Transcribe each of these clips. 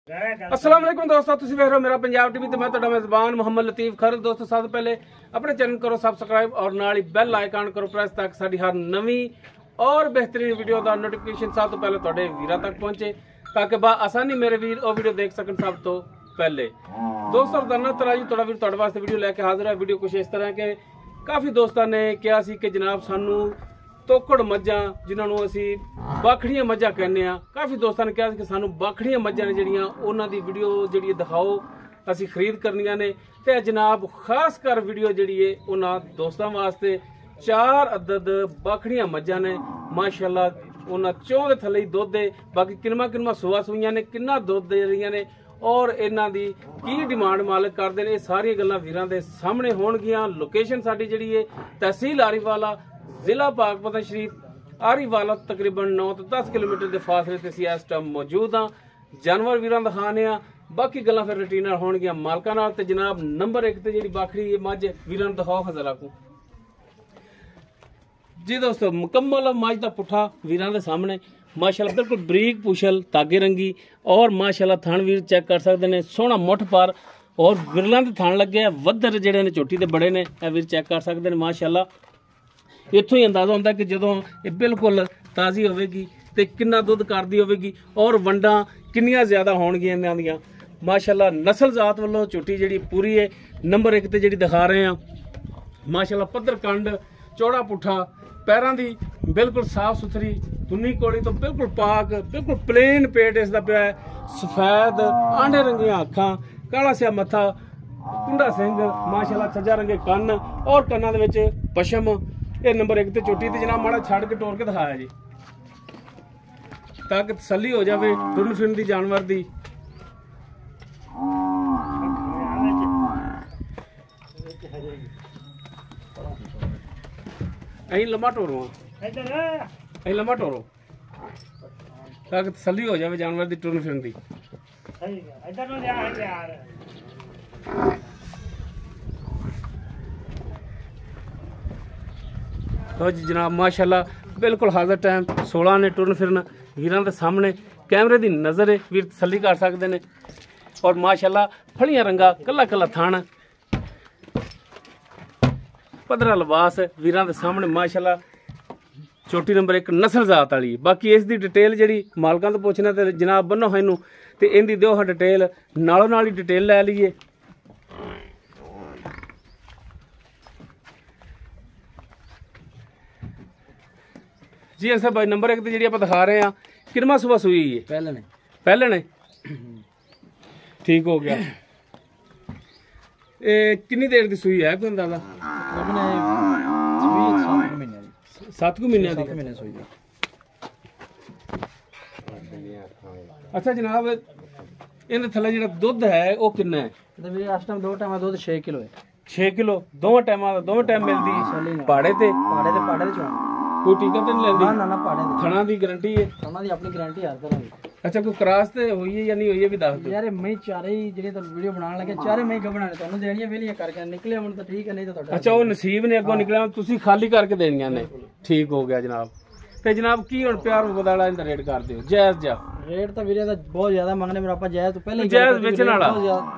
अस्सलाम वालेकुम दोस्तों, तुसीं वेख रहे हो मेरा पंजाब टीवी ते मैं तुहाडा मेज़बान मोहम्मद लतीफ खर। दोस्तों सब तो पहले अपने चैनल करो सब्सक्राइब और नाल ही बैल आइकन करो प्रेस ताकि साडी हर नवी और बेहतरीन वीडियो का नोटिफिकेशन सब तो पहले तुहाडे वीरां तक पहुंचे ताकि बा आसानी मेरे वीर वो वीडियो देख सकन सब तो पहले। दोस्तों रोजाना तरह जी तुहाडा वीर तुहाडे वास्ते वीडियो लेके हाजिर है। वीडियो कुछ इस तरह के काफ़ी दोस्तों ने कहा सी कि जनाब सानू ਤੋਕੜ ਮੱਝਾਂ ਜਿਨ੍ਹਾਂ ਨੂੰ ਅਸੀਂ ਬਾਖੜੀਆਂ ਮੱਝਾਂ ਕਹਿੰਦੇ ਆ, ਕਾਫੀ ਦੋਸਤਾਂ ਨੇ ਕਿਹਾ ਕਿ ਸਾਨੂੰ ਬਾਖੜੀਆਂ ਮੱਝਾਂ ਨੇ ਜਿਹੜੀਆਂ ਉਹਨਾਂ ਦੀ ਵੀਡੀਓ ਜਿਹੜੀ ਦਿਖਾਓ, ਅਸੀਂ ਖਰੀਦ ਕਰਨੀਆਂ ਨੇ। ਤੇ ਜਨਾਬ ਖਾਸ ਕਰ ਵੀਡੀਓ ਜਿਹੜੀ ਏ ਉਹਨਾਂ ਦੋਸਤਾਂ ਵਾਸਤੇ 4 ਅਦਦ ਬਾਖੜੀਆਂ ਮੱਝਾਂ ਨੇ ਮਾਸ਼ਾਅੱਲਾ। ਉਹਨਾਂ ਚੋਂ ਦੇ ਥੱਲੇ ਦੁੱਧ ਦੇ ਬਾਕੀ ਕਿੰਨਾ ਸੂਆ ਸੂਈਆਂ ਨੇ, ਕਿੰਨਾ ਦੁੱਧ ਦੇ ਰਹੀਆਂ ਨੇ ਔਰ ਇਹਨਾਂ ਦੀ ਕੀ ਡਿਮਾਂਡ ਮਾਲਕ ਕਰਦੇ ਨੇ, ਇਹ ਸਾਰੀਆਂ ਗੱਲਾਂ ਵੀਰਾਂ ਦੇ ਸਾਹਮਣੇ ਹੋਣਗੀਆਂ। ਲੋਕੇਸ਼ਨ ਸਾਡੀ ਜਿਹੜੀ ਏ ਤਹਿਸੀਲ ਆਰੀਵਾਲਾ, ਜ਼ਿਲ੍ਹਾ ਪਾਕਪਤਨ ਸ਼ਰੀਫ ਆਰੀਵਾਲਾ, ਤਕਰੀਬਨ 9 ਤੋਂ 10 ਕਿਲੋਮੀਟਰ ਦੇ ਫਾਸਲੇ ਤੇ ਅਸੀਂ ਇਸ ਟਾਈਮ ਮੌਜੂਦ ਹਾਂ। ਜਾਨਵਰ ਵੀਰਾਂ ਦਿਖਾਣੇ ਆ, ਬਾਕੀ ਗੱਲਾਂ ਫਿਰ ਰੂਟੀਨ ਨਾਲ ਹੋਣਗੀਆਂ ਮਾਲਕਾਂ ਨਾਲ। ਤੇ ਜਨਾਬ ਨੰਬਰ 1 ਤੇ ਜਿਹੜੀ ਬਾਖੜੀ ਮੱਝ ਵੀਰਾਂ ਨੂੰ ਦਿਖਾਓ ਹਜ਼ਰਾ ਕੋ जी। दोस्तों मुकम्मल मझ का पुठा वीरां दे सामने माशाल्लाह, बिल्कुल बरीक पुछल तागे रंगी और माशाल्लाह थान वीर चेक कर सकते हैं, सोहना मुठ पर और विरलों के थान लगे वधर जिहड़े ने चोटी दे बड़े ने, वीर चेक कर सकते हैं माशाल्लाह। इत्थों ही अंदाजा होंदा कि जदों ये बिल्कुल ताज़ी होवेगी ते किन्ना दुध करदी होवेगी और वंडां किन्नियां ज़्यादा होणगियां इन्हां दियां माशाल्लाह। नस्ल जात वालों झोटी जिहड़ी पूरी है नंबर 1 ते जिहड़ी दिखा रहे हैं माशाल्लाह। पद्धर कंड, चौड़ा पुठा, पैरों की बिल्कुल साफ सुथरी, दुनी कोड़ी तो बिल्कुल पाक, बिल्कुल प्लेन पेट इसका पिया है, सफेद आंडे रंगियां अखां, काला सिया मत्था, कुंडा सिंह माशाल्लाह, छज्जा रंगे कन्न और कन्नां दे विच पशम। ये नंबर 1 ते चोटी ते जनाब माड़ा छड़ के टोर के दिखाया जी ताकि तसल्ली हो जाए टुरन फिरन दी जानवर दी। अं लम्मा टोरो, अं लम्मा टोरो ताकि तसल्ली हो जाए जानवर की टुरन फिरन की। तो जी जनाब माशाल्लाह बिल्कुल हाजिर टाइम 16 ने टुरन फिरन वीरां दे सामने, कैमरे की नज़र है वीर तसल्ली कर सकते हैं। और माशाल्लाह फलियां रंगा कला कला थान, पदरा लिबास वीरां दे सामने माशाल्लाह। चोटी नंबर 1 नस्ल जात वाली। बाकी इस दी डिटेल जी मालकां तो पुछना तो जनाब बनो है इनू ते इहदी दिओ हा डिटेल, नालों नाल ही डिटेल लै लईए। जी असा भाई नंबर 1 ते जिहड़ी आपां दिखा रहे हैं किन्ना सुबह सूई है? पहले ने ठीक हो गया। किन्नी देर की सूई है कोई अंदाजा? 7 महीने की। अच्छा जनाब इहदे थल्ले जिहड़ा दुध है वो किन्ना है? इस टाइम 2 टाइम दुध 6 किलो है। 6 किलो दोवें टाइम मिलती पहाड़े ते चों कोई टीका तो नहीं लेंदी? ना पहाड़े ते थणा दी गारंटी है? थणा दी अपनी गारंटी हर तरह दी। अच्छा कोई क्रॉस ते हुई है या नहीं हुई है भी दस दो यार। मैं चारे ही जेडे तो वीडियो बनाने लगे चारे मैं बनाने ਤੁਹਾਨੂੰ ਦੇਣੀਆਂ ਵੇਲੀਆਂ ਕਰਕੇ ਨਿਕਲੇ ਹੁਣ ਤਾਂ ਠੀਕ ਹੈ, नहीं तो ਤੁਹਾਡਾ। अच्छा वो नसीब ने अगों निकलिया ਤੁਸੀਂ खाली करके देनियां ने। ठीक हो गया जनाब। ਤੇ ਜਨਾਬ ਕੀ ਹੁਣ ਪਿਆਰ ਬਦਲਾ ਇਹਦਾ ਰੇਟ ਕਰਦੇ ਹੋ? ਜਾਇਜ਼ ਜਾ ਰੇਟ ਤਾਂ ਵੀਰੇ ਦਾ ਬਹੁਤ ਜ਼ਿਆਦਾ ਮੰਗਣੇ, ਮੇਰਾ ਆਪਾਂ ਜਾਇਜ਼ ਤੋਂ ਪਹਿਲੇ ਜਾਇਜ਼ ਵੇਚਣ ਵਾਲਾ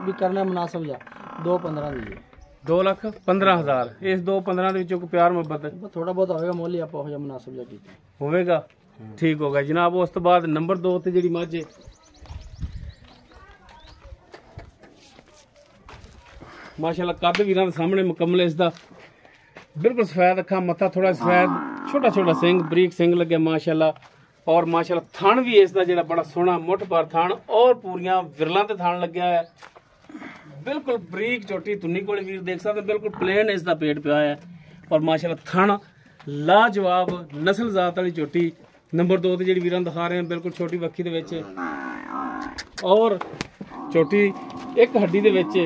ਵੀ ਕਰਨਾ ਮੁਨਾਸਬ ਜਾ 2.15 ਦੀ 2,15,000 ਇਸ 2.15 ਦੇ ਵਿੱਚੋਂ ਕੋਈ ਪਿਆਰ ਮੁਹੱਬਤ ਥੋੜਾ ਬਹੁਤ ਹੋਵੇਗਾ ਮੁੱਲ ਹੀ ਆਪਾਂ ਹੋ ਜਾ ਮੁਨਾਸਬ ਜਾ ਕੀਤਾ ਹੋਵੇਗਾ। ਠੀਕ ਹੋ ਗਿਆ ਜਨਾਬ। ਉਸ ਤੋਂ ਬਾਅਦ ਨੰਬਰ 2 ਤੇ ਜਿਹੜੀ ਮੱਝ माशाल्लाह कद वीरां दे सामने मुकम्मल इसदा बिल्कुल सफेद अखा, मत्था थोड़ा सफेद, छोटा छोटा सिंग, बरीक सिंग लगे माशाल्लाह। और माशाल्लाह थान भी इसदा जेड़ा बड़ा सोहना मुठ पर थान और पूरियां विरलां ते थान लग्या है, बिल्कुल बरीक चोटी तुन्नी कोल वीर देख सकते बिल्कुल प्लेन इसदा पेट पिया है। और माशाल्लाह थान लाजवाब नस्ल जात वाली चोटी नंबर 2 ते जेड़ी वीरां दिखा रहे हैं बिल्कुल छोटी वक्खी दे विच और चोटी एक हड्डी दे विच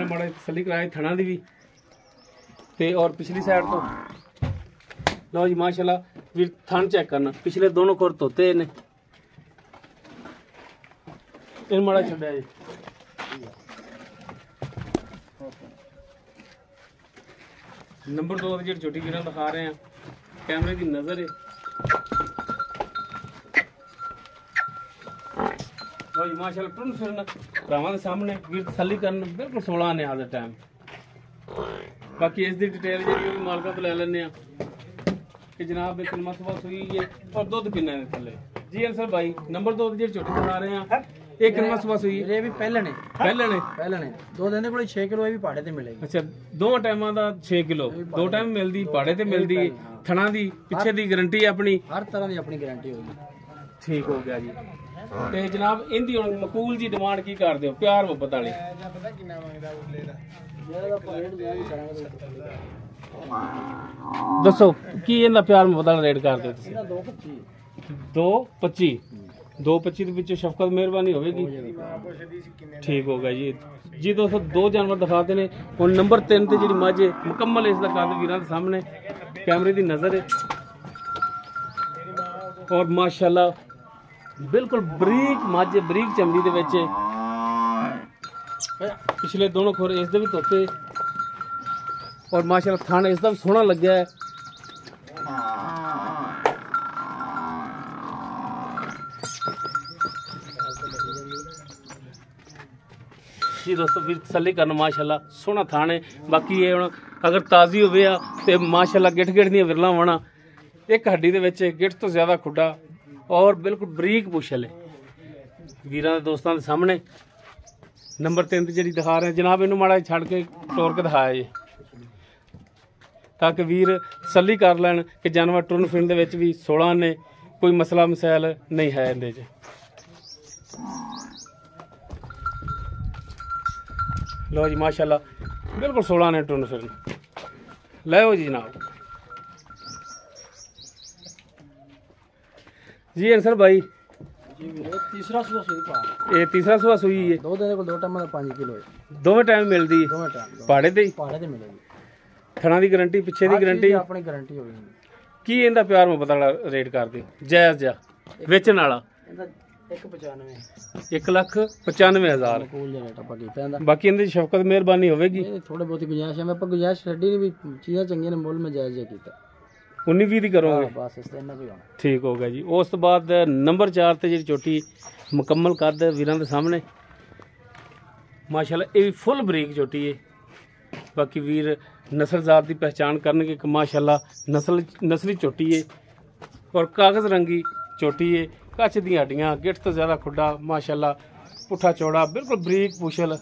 माड़ा तसल्ली कराई थणा दी भी ते और पिछली साइड तो लो जी माशाल्लाह वीर थन चेक करना, पिछले दोनों खुर धोते ने इन माड़ा छड्या जी। नंबर 2 जी छोटी वीरां दिखा रहे हैं, कैमरे की नज़र है ਲੋ ਜੀ ਮਾਸ਼ਾਅੱਲਾ ਟੁਰਨ ਫਿਰਨ ਭਰਾਵਾਂ ਦੇ ਸਾਹਮਣੇ ਵੀਰ ਤਸੱਲੀ ਕਰਨ ਬਿਲਕੁਲ 16 ਨੇ ਆਦੇ ਟਾਈਮ। ਬਾਕੀ ਇਸ ਦੀ ਡਿਟੇਲ ਜਿਹੜੀ ਉਹ ਵੀ ਮਾਲਕਾਂ ਤੋਂ ਲੈ ਲੈਣੇ ਆ ਕਿ ਜਨਾਬ ਇਹ ਕਲਮਾ ਸੁਬਾ ਸੂਈ ਹੈ ਔਰ ਦੁੱਧ ਕਿੰਨਾ ਹੈ ਥੱਲੇ। ਜੀ ਅਨਸਰ ਭਾਈ ਨੰਬਰ 2 ਜਿਹੜੀ ਝੋਟੀ ਦਿਖਾ ਰਹੇ ਆ ਇਹ ਕਲਮਾ ਸੁਬਾ ਸੂਈ ਇਹ ਵੀ ਪਹਿਲੇ ਨੇ ਦੋ ਦਿਨ ਦੇ ਕੋਲ 6 ਕਿਲੋ ਇਹ ਵੀ ਪਹਾੜੇ ਤੇ ਮਿਲੇਗੀ। ਅੱਛਾ ਦੋਵਾਂ ਟਾਈਮਾਂ ਦਾ 6 ਕਿਲੋ ਦੋ ਟਾਈਮ ਮਿਲਦੀ ਪਹਾੜੇ ਤੇ ਮਿਲਦੀ ਥਣਾ ਦੀ ਪਿੱਛੇ ਦੀ ਗਾਰੰਟੀ ਆਪਣੀ ਹਰ ਤਰ੍ਹਾਂ ਦੀ ਆਪਣੀ ਗਾਰੰਟੀ ਹੋਗੀ। ਠੀਕ ਹੋ ਗਿਆ ਜੀ। ਤੇ ਜਨਾਬ ਇਹਦੀ ਹੁਣ ਮਕੂਲ ਜੀ ਡਿਮਾਂਡ ਕੀ ਕਰਦੇ ਹੋ ਪਿਆਰ ਮੁਹੱਬਤ ਵਾਲੀ? ਦੱਸੋ ਕੀ ਇਹਦਾ ਪਿਆਰ ਮੁਹੱਬਤ ਵਾਲਾ ਰੇਟ ਕਰਦੇ ਹੋ ਤੁਸੀਂ? 225 225 ਦੇ ਵਿੱਚੋਂ ਸ਼ਫਕਤ ਮਿਹਰਬਾਨੀ ਹੋਵੇਗੀ। ਠੀਕ ਹੋ ਗਿਆ ਜੀ। ਜੀ ਦੋਸਤੋ ਦੋ ਜਾਨਵਰ ਦਿਖਾਤੇ ਨੇ। ਹੁਣ ਨੰਬਰ 3 ਤੇ ਜਿਹੜੀ ਮੱਝ ਹੈ ਮੁਕੰਮਲ ਇਸ ਦਾ ਕੱਦ ਵੀਰਾਂ ਦੇ ਸਾਹਮਣੇ ਕੈਮਰੇ ਦੀ ਨਜ਼ਰ ਹੈ ਔਰ ਮਾਸ਼ਾਅੱਲਾ ਬਿਲਕੁਲ ਬਰੀਕ ਮੱਝ ਬਰੀਕ ਚਮੜੀ ਦੇ ਵਿੱਚ ਪਿਛਲੇ ਦੋਨੋਂ ਖੋਰ ਇਸ ਦੇ ਵੀ ਧੋਤੇ ਔਰ ਮਾਸ਼ਾਅੱਲਾ ਥਣ ਇਸ ਦਾ ਵੀ ਸੋਹਣਾ ਲੱਗਿਆ ਹੈ। ਜੀ ਦੋਸਤੋ ਵੀ ਤਸੱਲੀ ਕਰਨ ਮਾਸ਼ਾਅੱਲਾ ਸੋਹਣਾ ਥਣ ਹੈ। ਬਾਕੀ ਇਹ ਹੁਣ ਅਗਰ ਤਾਜ਼ੀ ਹੋਵੇ ਆ ਤੇ ਮਾਸ਼ਾਅੱਲਾ ਗਿੱਠ ਦੀਆਂ ਵਿਰਲਾਂ ਵਣਾ ਇੱਕ ਹੱਡੀ ਦੇ ਵਿੱਚ ਗਿੱਠ ਤੋਂ ਜ਼ਿਆਦਾ ਖੁੱਡਾ ਔਰ ਬਿਲਕੁਲ ਬਰੀਕ ਪੁੱਛਲ ਹੈ ਵੀਰਾਂ ਦੇ ਦੋਸਤਾਂ ਦੇ ਸਾਹਮਣੇ। ਨੰਬਰ 3 ਤੇ ਜਿਹੜੀ ਦਿਖਾ ਰਹੇ ਜਨਾਬ ਇਹਨੂੰ ਮਾੜਾ ਛੱਡ ਕੇ ਤੋੜ ਕੇ ਦਿਖਾਇਆ ਜੀ ਤਾਂ ਕਿ ਵੀਰ ਤਸੱਲੀ ਕਰ ਲੈਣ ਕਿ ਜਾਨਵਰ ਟੁਰਨ ਫਿਰਨ ਦੇ ਵਿੱਚ ਵੀ 16 ਨੇ ਕੋਈ ਮਸਲਾ ਮਸੈਲ ਨਹੀਂ ਹੈ ਇਹਦੇ 'ਚ। ਲਓ ਜੀ ਮਾਸ਼ਾਅੱਲਾ ਬਿਲਕੁਲ 16 ਨੇ ਟੁਰਨ ਫਿਰਨ। ਲੈ ਜੀ ਜਨਾਬ। ਜੀ ਅਨਸਰ ਭਾਈ ਜੀ ਵੀਰੇ ਤੀਸਰਾ ਸੂਆ ਸੂਈ ਪਾ ਇਹ ਤੀਸਰਾ ਸੂਆ ਸੂਈ ਹੈ। ਦੋ ਦਿਨ ਦੇ ਕੋਲ ਦੋ ਟਾਈਮਾਂ ਦਾ 5 ਕਿਲੋ ਹੈ। ਦੋਵੇਂ ਟਾਈਮ ਮਿਲਦੀ ਹੈ ਦੋਵੇਂ ਟਾਈਮ ਪਹਾੜੇ ਤੇ ਮਿਲੇਗੀ। ਥਣਾ ਦੀ ਗਾਰੰਟੀ ਪਿੱਛੇ ਦੀ ਗਾਰੰਟੀ ਆਪਣੀ ਗਾਰੰਟੀ ਹੋਵੇਗੀ। ਕੀ ਇਹਦਾ ਪਿਆਰ ਮੁਹੱਬਤ ਵਾਲਾ ਰੇਟ ਕਰਦੇ ਜਾਇਜ਼ ਜਿਹਾ ਵੇਚਣ ਵਾਲਾ? ਇਹਦਾ 195 1,95,000 ਕੋਲ ਜਿਹਾ ਰੇਟ ਆਪਾਂ ਕੀਤਾ ਇਹਦਾ। ਬਾਕੀ ਇਹਦੇ ਸ਼ਫਕਤ ਮਿਹਰਬਾਨੀ ਹੋਵੇਗੀ। ਇਹ ਥੋੜੇ ਬਹੁਤੀ ਗੁੰਜਾਇਸ਼ ਹੈ। ਮੈਂ ਆਪਾਂ ਗੁੰਜਾਇਸ਼ ਛੱਡੀ ਨਹੀਂ ਵੀ ਚੀਜ਼ਾਂ ਚੰਗੀਆਂ ਨੇ ਮੁੱਲ ਮੈਂ ਜਾਇਜ਼ ਜਿਹਾ ਕੀਤਾ। 19-20 ਦੀ ਕਰੋਗੇ ਬਸ ਇਸ ਤੇ ਇੰਨਾ ਕੋਈ ਹੋਣਾ। ਠੀਕ ਹੋ ਗਿਆ ਜੀ। ਉਸ ਤੋਂ ਬਾਅਦ ਨੰਬਰ 4 ਤੇ ਜਿਹੜੀ ਚੋਟੀ ਮੁਕੰਮਲ ਕੱਦ ਵੀਰਾਂ ਦੇ ਸਾਹਮਣੇ ਮਾਸ਼ਾਅੱਲਾ ਇਹ ਵੀ ਫੁੱਲ ਬਰੀਕ ਚੋਟੀ ਹੈ। ਬਾਕੀ ਵੀਰ ਨਸਲ ਜ਼ਾਤ ਦੀ ਪਹਿਚਾਣ ਕਰਨਗੇ ਕਿ ਮਾਸ਼ਾਅੱਲਾ ਨਸਲੀ ਚੋਟੀ ਹੈ ਔਰ ਕਾਗਜ਼ ਰੰਗੀ ਚੋਟੀ ਹੈ। ਕੱਚ ਦੀਆਂ ਹੱਡੀਆਂ ਗਿੱਠ ਤੋਂ ਜ਼ਿਆਦਾ ਖੁੱਡਾ ਮਾਸ਼ਾਅੱਲਾ ਪੁੱਠਾ ਚੌੜਾ ਬਿਲਕੁਲ ਬਰੀਕ ਪੁਛਲ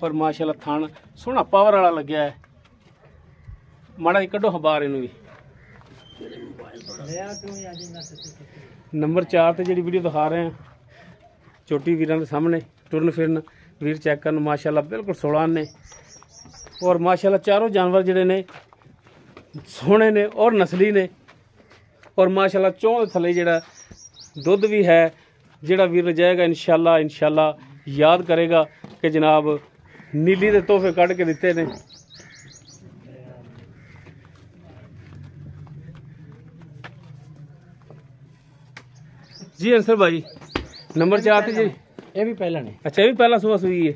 ਔਰ ਮਾਸ਼ਾਅੱਲਾ ਥਣ ਸੋਹਣਾ ਪਾਵਰ ਵਾਲਾ ਲੱਗਿਆ ਹੈ। ਮਾੜਾ ਜਿਹਾ ਕੱਢੋ ਹਬਾਰ ਇਹਨੂੰ ਵੀ। ਨੰਬਰ 4 ਤੇ ਜਿਹੜੀ ਵੀਡੀਓ ਦਿਖਾ ਰਹੇ ਆ ਚੋਟੀ ਵੀਰਾਂ ਦੇ ਸਾਹਮਣੇ ਟੁਰਨ ਫਿਰਨ ਵੀਰ ਚੈੱਕ ਕਰਨ ਮਾਸ਼ਾਅੱਲਾ ਬਿਲਕੁਲ 16 ਨੇ ਔਰ ਮਾਸ਼ਾਅੱਲਾ ਚਾਰੋਂ ਜਾਨਵਰ ਜਿਹੜੇ ਨੇ ਸੋਹਣੇ ਨੇ ਔਰ ਨਸਲੀ ਨੇ ਔਰ ਮਾਸ਼ਾਅੱਲਾ ਚੋਂ ਦੇ ਥੱਲੇ ਜਿਹੜਾ ਦੁੱਧ ਵੀ ਹੈ ਜਿਹੜਾ ਵੀਰ ਰਜਾਏਗਾ ਇਨਸ਼ਾਅੱਲਾ ਯਾਦ ਕਰੇਗਾ ਕਿ ਜਨਾਬ ਨੀਲੀ ਦੇ ਤੋਹਫੇ ਕੱਢ ਕੇ ਦਿੱਤੇ ਨੇ। जी अंसर भाई नंबर 4 ते जी ਇਹ ਵੀ ਪਹਿਲਾਂ ਨੇ। अच्छा ये भी पहला सुबह सुई है।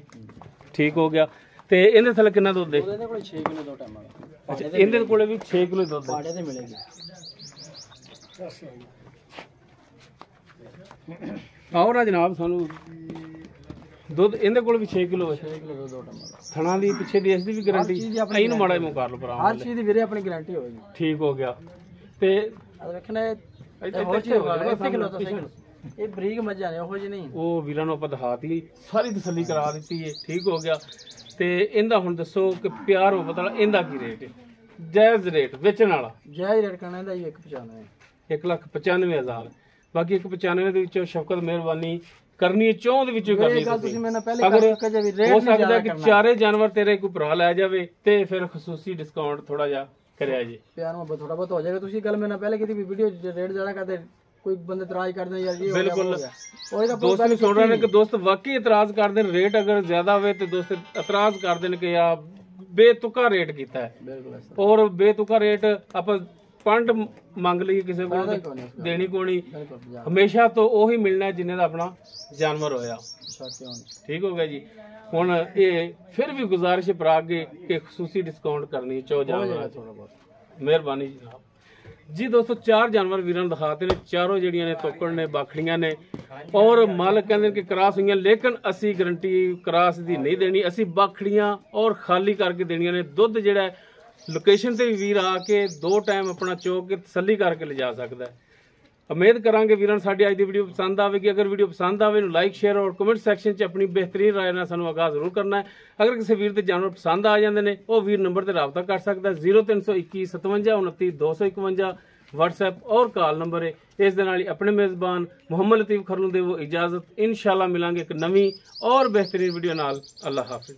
ठीक हो गया ते इहदे थल्ले कितना दुध है? ਇਹਦੇ ਕੋਲ 6 ਕਿਲੋ ਦੋ ਟਾਈਮਾਂ ਦਾ। अच्छा इहदे कोले भी 6 किलो दुध है। ਪਹਾੜੇ ਤੇ ਮਿਲੇਗੀ। आओ ना जनाब सानू दुध इहदे कोले भी 6 किलो है। 6 ਕਿਲੋ ਦੋ ਟਾਈਮਾਂ ਦਾ। थणा दी पिछे दी इस दी भी गारंटी ਇਹਨੂੰ ਮਾੜਾ ਜਿਹਾ ਕਰ ਲਓ ਭਰਾ। ਹਰ ਚੀਜ਼ ਦੀ ਵੀਰੇ ਆਪਣੀ ਗਾਰੰਟੀ ਹੋਵੇਗੀ। ठीक हो गया ਤੇ ਆ ਵੇਖਣਾ ਇਹ ਹੋਰ ਚੀਜ਼ ਹੋਗਾ 1 ਕਿਲੋ ਤੋਂ 6 ਕਿਲੋ। ਇਹ ਬਰੀਕ ਮੱਝਾਂ ਨੇ ਉਹੋ ਜਿਹੀ ਨਹੀਂ। ਉਹ ਵੀਰਾਂ ਨੂੰ ਆਪਾਂ ਦਿਖਾਤੀ ਸਾਰੀ ਤਸੱਲੀ ਕਰਾ ਦਿੱਤੀ ਹੈ। ਠੀਕ ਹੋ ਗਿਆ ਤੇ ਇਹਦਾ ਹੁਣ ਦੱਸੋ ਕਿ ਪਿਆਰ ਹੋ ਪਤਾ ਇਹਦਾ ਕੀ ਰੇਟ ਹੈ? ਜਾਇਜ਼ ਰੇਟ ਵੇਚਣ ਵਾਲਾ ਜਾਇਜ਼ ਰੇਟ ਕਰਨਾ ਇਹਦਾ 195 1,95,000। ਬਾਕੀ 195 ਦੇ ਵਿੱਚੋਂ ਸ਼ਫਕਤ ਮਿਹਰਬਾਨੀ ਕਰਨੀ ਹੈ ਚੌਂ ਦੇ ਵਿੱਚੋਂ ਕਰਨੀ ਇਹ ਗੱਲ ਤੁਸੀਂ ਮੈਨੂੰ ਪਹਿਲੇ ਅਗਰ ਕਰ ਚੁੱਕੇ ਜੇ ਵੀ ਰੇਟ ਹੋ ਨਹੀਂ ਸਕਦਾ ਜ਼ਿਆਦਾ ਕਿ ਕਰਨਾ। ਚਾਰੇ ਜਾਨਵਰ ਤੇਰੇ ਕੋਈ ਭਰਾ ਲੈ ਜਾਵੇ ਤੇ ਫਿਰ ਖਸੂਸੀ ਡਿਸਕਾਊਂਟ ਥੋੜਾ ਜਿਹਾ ਕਰਿਆ ਜੀ। ਪਿਆਰ ਨੂੰ ਥੋੜਾ ਬਹੁਤ ਹੋ ਜਾਏਗਾ। ਤੁਸੀਂ ਗੱਲ ਮੇਰੇ ਨਾਲ ਪਹਿਲੇ ਕੀਤੀ ਵੀ ਵੀਡੀਓ ਰੇਟ ਜ਼ਿਆਦਾ ਕਰਦੇ ਕੋਈ ਬੰਦੇ ਇਤਰਾਜ਼ ਕਰਦੇ ਯਾਰ ਇਹ ਬਿਲਕੁਲ ਉਹ ਤਾਂ ਦੋਸਤ ਨੂੰ ਸੁਣ ਰਹੇ ਨੇ ਕਿ ਦੋਸਤ ਵਾਕਈ ਇਤਰਾਜ਼ ਕਰਦੇ ਨੇ ਰੇਟ ਅਗਰ ਜ਼ਿਆਦਾ ਹੋਵੇ ਤੇ ਦੋਸਤ ਇਤਰਾਜ਼ ਕਰਦੇ ਨੇ ਕਿ ਆ ਬੇਤੁਕਾ ਰੇਟ ਕੀਤਾ ਹੈ। ਬਿਲਕੁਲ ਔਰ ਬੇਤੁਕਾ ਰੇਟ ਆਪਾਂ ਪੰਡ ਮੰਗ ਲਈ ਕਿਸੇ ਕੋਲ ਦੇਣੀ ਕੋਣੀ ਹਮੇਸ਼ਾ ਤੋਂ ਉਹੀ ਮਿਲਣਾ ਜਿੰਨੇ ਦਾ ਆਪਣਾ ਜਾਨਵਰ ਹੋਇਆ। ਠੀਕ ਹੋ ਗਿਆ ਜੀ। ਹੁਣ ਇਹ ਫਿਰ ਵੀ ਗੁਜ਼ਾਰਿਸ਼ ਭਰਾ ਅੱਗੇ ਕਿ ਖਸੂਸੀ ਡਿਸਕਾਊਂਟ ਕਰਨੀ ਚੋ ਜਾਨਵਰਾਂ ਥੋੜਾ ਬਹੁਤ ਮਿਹਰਬਾਨੀ ਜਨਾਬ। जी दोस्तों 4 जानवर वीरां दिखाते ने, चारों जड़ियां ने तोकड़ ने बाखड़ियां ने और मालक कहते कि क्रॉस हुई, लेकिन असी गारंटी क्रॉस दी नहीं देनी, असी बाखड़ियां और खाली करके देनियां ने। दुध जिहड़ा लोकेशन ते वीर आके 2 टाइम अपना चो के तसल्ली करके ले जा सकता है। उम्मीद करांगे वीरां साडी अज दी वीडियो पसंद आवेगी। अगर वीडियो पसंद आवे लाइक शेयर और कमेंट सैक्शन च अपनी बेहतरीन राय नाल सानू आगाह जरूर करना है। अगर किसी वीर दे जानवर पसंद आ जांदे ने वो वीर नंबर ते राबता कर सकदा है 0321 57 29 251 व्हाट्सएप और कॉल नंबर है। इस दे नाल ही अपने मेज़बान मुहम्मद लतीफ खरलू दे वो इजाजत, इंशाअल्लाह मिलांगे एक नवी और बेहतरीन वीडियो नाल। अल्लाह हाफिज।